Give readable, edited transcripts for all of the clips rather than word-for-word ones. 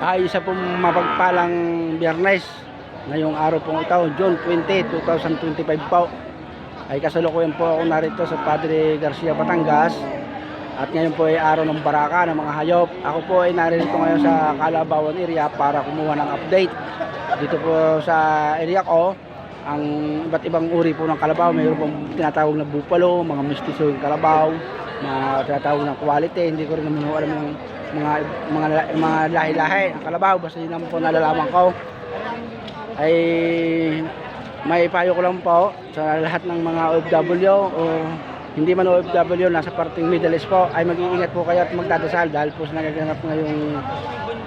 Ay isa pong mapagpalang Biyernes. Ngayong araw pong ito, June 20, 2025 po. Ay kasalukuyan po ako narito sa Padre Garcia, Batangas. At ngayon po ay araw ng baraka ng mga hayop. Ako po ay narito ngayon sa Calabawan area para kumuha ng update. Dito po sa area ko, ang iba't ibang uri po ng kalabaw. Mayroon pong tinatawag na bupalo, mga mestizo yung kalabaw, mga tinatawag ng quality. Hindi ko rin naman alam yung mga lahi-lahi ng kalabaw. Basta yun naman po nalalaman ko. Ay may payo ko lang po sa lahat ng mga OFW o hindi man OFW, nasa parting Middle East po, ay mag-iingat po kayo at magdadasal dahil po sa nagaganap ngayong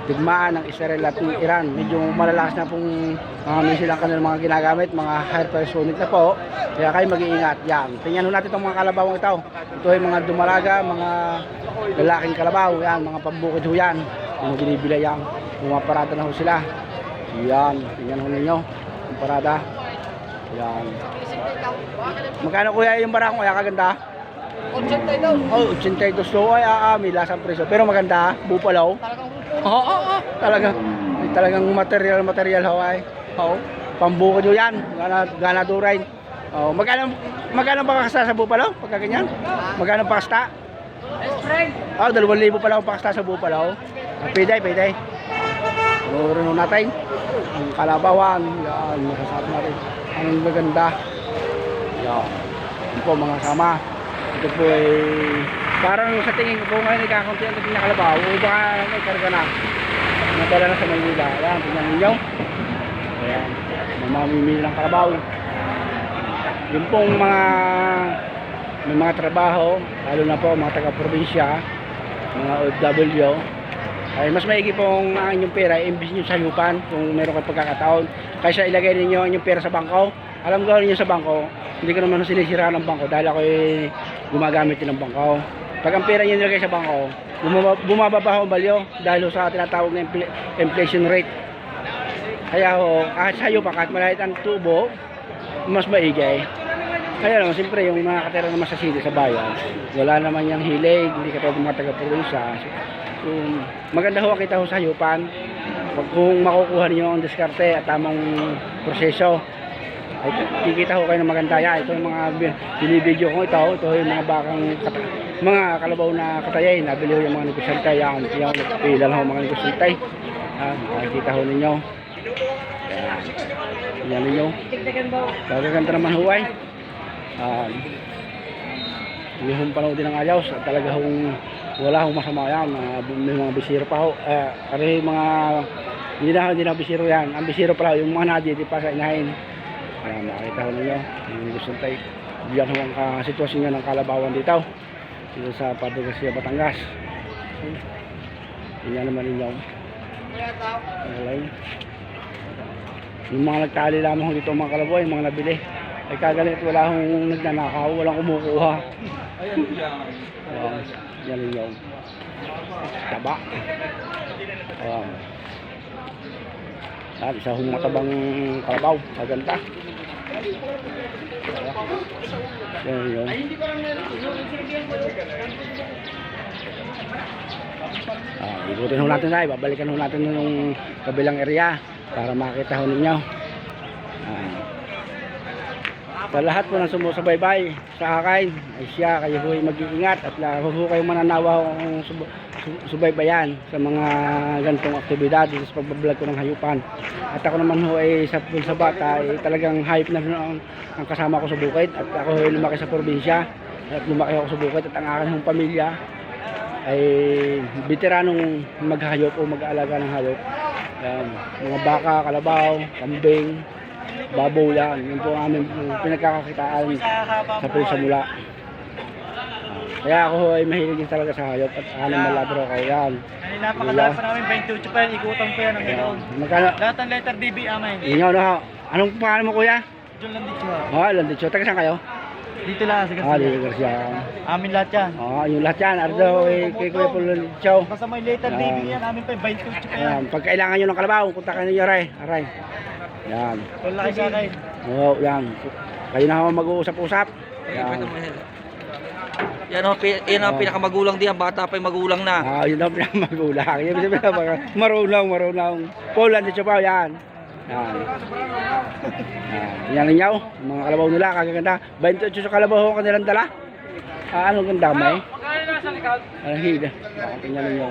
digmaan ng Israel at ng Iran. Medyo malalakas na pong mga misil ang kanilang mga ginagamit, mga hypersonic na po, kaya kayo mag-iingat. Yan, tingnan natin itong mga kalabawang ito. Ito ay mga dumalaga, mga lalaking kalabaw, yan, mga pambukid ho yan, mga binibila yan, pumaparada na ho sila. Yan, tingnan ho ninyo yung parada. Yan. Magkano kuya yung barakong kaya kaganda? 82. Oh, 82 so ay may lasang presyo. Pero maganda, bupalaw. Talagang material ho ay. Oh, pambukid 'yan. Gana duray. Oh, magkano ba kasta sa bupalaw? Pagka ganyan? Magkano pa kasta? Oh, 2,000 pala ang pakasta sa bupalaw. Pwede. Meron natin ang kalabawan. Yan, masasabi natin. Ang maganda. Yan. Ito po mga sama. Ito po ay parang sa tingin ko po ngayon ikakunti ang tingin na kalabaw. O baka may karga na. Natala na sa Maynila. Yan, tingnan ninyo. Ayan. Mamamimili ng kalabaw. Yung pong may mga trabaho, lalo na po mga taga-probinsya, mga OFW, ay mas maigi pong ang inyong pera, imbis nyo sa hayupan kung meron kayong pagkakataon. Kaysa ilagay ninyo ang inyong pera sa bangko. Alam ko ninyo sa bangko, hindi ko naman sinisira ng bangko dahil ako gumagamit din ng bangko. Pag ang pera nyo nilagay sa bangko, bumababa ang balyo dahil sa tinatawag na inflation rate. Kaya kahit sa hayupan, kahit malahit ang tubo, mas maigi. Kaya naman, siyempre, yung mga katera naman sa city, sa bayan, wala naman yung hilig, hindi ka tayo mga taga-probinsya. So, maganda ho, kita ho sa hayupan. Kung makukuha niyo ang diskarte at tamang proseso, ay kikita ho kayo ng maganda yan. Ito yung mga binibideo ko ito yung mga bakang mga kalabaw na katayay. Nabili ho yung mga negosyante, yung pilan ho mga negosyante. Makikita ho ninyo. Yan ninyo. Gagaganda naman huway. Yung panood din ng ayaws at talaga wala hong masama yan. May mga bisiro pa ho. Hindi na bisiro yan. Ang bisiro pala yung mga nadya di pa sa inahin. Ayan, makita ho ninyo yung gusto tayo. Diyan ho ang sitwasyon nyo ng kalabawan dito sa Padre Garcia, Batangas. Tingnan naman ninyo. Yung mga nagtali lamang dito mga kalabaw, yung mga nabili ay kagalit, wala hong nagnanakaw, walang kumukuha. Yan yung taba. Isa hong matabang kalabaw, maganda. Yan yung ikutin ho natin tayo, babalikan ho natin yung kabilang area para makita ho ninyo. Sa lahat po ng sumusubaybay sa akin, ay siya, kayo po ay mag-iingat at lahat po kayo mananawa kung subaybayan sa mga ganitong aktibidad sa pagbablog ko ng hayupan. At ako naman ho ay sa bata ay talagang hype na ang kasama ko sa bukid at ako ay lumaki sa probinsya at lumaki ako sa bukid at ang aking pamilya ay veteranong maghayop o mag-aalaga ng hayop. Mga baka, kalabaw, kambing, baboy yan. Yun po ang aming pinagkakakitaan sa mula. Kaya ako ay mahilig din talaga sa hayop at alam malabro ako yan. Napakadala pa namin 28 pa yan, ikutan pa yan ang ngayon. Lahat ng letter DB amin. Inyo na. Anong pangalan mo kuya? John Landicho. Landicho. Taga saan kayo? Dito lang sa Garcia. Dito Garcia. Amin lahat yan. Yung lahat yan. Ardo, kay Kuya Paul Landicho. Basta may letter DB yan, amin pa 28 pa yan. Pag kailangan nyo ng kalabaw, kontakin nyo aray. Yan. Wala kayo sa akin. Yan. Kayo na mag-uusap-usap. Yan. Yan ang pinakamagulang diyan, bata pa yung magulang na. Yun ang pinamagulang. Yan marunong. Poland dito pa yan. Yan. Yan ninyo, mga kalabaw nila, kagaganda. 28 sa kalabaw ang kanilang dala. Anong ganda may? Ang hida. Tingnan ninyo.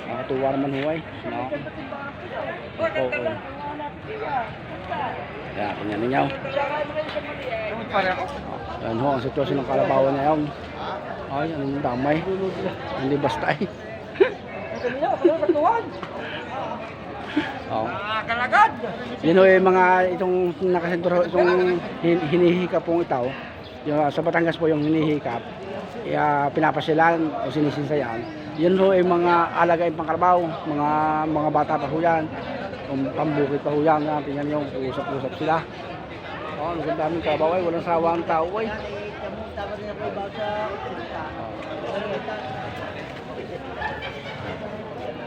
Nakatuwa naman huway. Yan, tingnan ninyo. Yan ho, ang sitwasyon ng kalabaw na yun. Ay, anong damay. Hindi basta eh. Kalagad! Yun ho yung mga itong nakasentro, itong hinihikap pong itaw. Yung, sa Batangas po yung hinihikap. Pinapasilan o sinisinsayan. Yun ho yung mga alagay pang kalabaw. Mga bata pa ho yan. Pambukit pa ho yan. Tingnan nyo, usap-usap sila. Ang daming kalabaw ay walang sawa ang tao ay.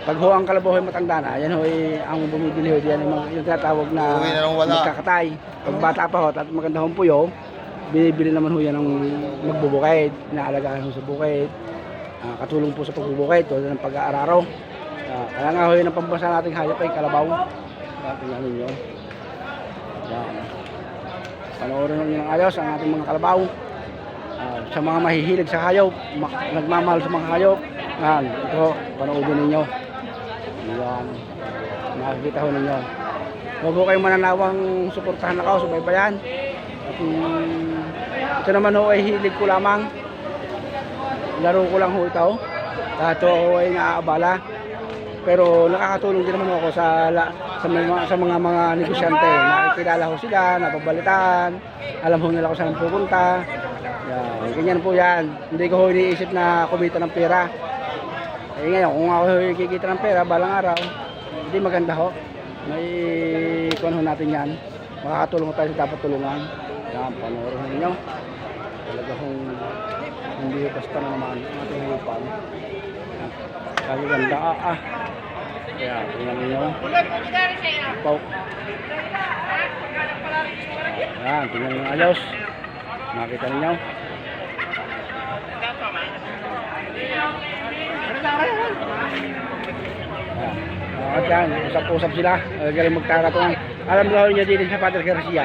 Pag ho ang kalabaw ay matanda na, yan ho ay ang bumibili ho diyan yung tinatawag na magkakatay. Pag bata pa ho at maganda hong puyo, binibili naman ho yan ng magbubukid, inaalagaan ho sa bukid. Katulong po sa pagbubukid, tulad ng pag-aararo. Kaya nga ho yun ang pambasa nating hayop ay kalabaw. Tingnan ninyo. Yan. Panoorin nyo ng ayos ang ating mga kalabaw. Sa mga mahihilig sa hayop, nagmamahal sa mga hayop. Yan, ito, panoorin ninyo. Yan. Nakikita ho ninyo. Huwag ho kayong mananawang suportahan ako, subaybayan. At ito naman ho ay hilig ko lamang. Laro ko lang ho ito. Ito ho ay naaabala. Pero nakakatulong din naman ako sa mga negosyante. Nakikilala ko sila, napabalitaan, alam ho nila kung saan pupunta. Yan, ganyan po yan. Hindi ko ho iniisip na kumita ng pera. Ngayon, kung ako kikita ng pera, balang araw, hindi maganda ho. May kuwan ho natin yan. Makakatulong tayo sa dapat tulungan. Yan, panoorin ninyo. Talaga kung hindi basta na naman ating hupan. Kaya ganda Kaya tingnan ninyo. Pauk. Yan, tingnan ninyo ayos. Makita ninyo. At yan, usap-usap sila. Galing magtaratungan. Alam mo nyo din sa Padre Garcia.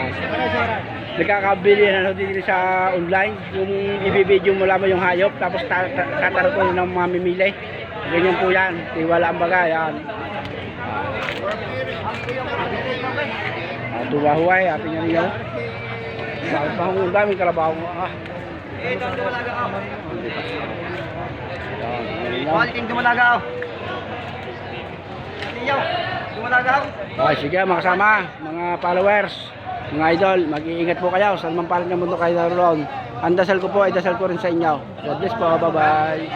Nagkakabili na din sa online. Yung ibibidyo mo lamang yung hayop. Tapos tatarutunan ng mamimili. Ganyan po yan. Tiwala ang baga. Yan. Tuwa huway. Ating yan nyo. Bakit pa kung daming kalabaw mo. Quality dumalagaw. Dumalagaw. Okay, sige mga kasama, mga followers, mga idol, mag-iingat po kayo. Saan man palit ng mundo kayo naroon. Ang dasal ko po ay dasal ko rin sa inyo. God bless po. Bye-bye.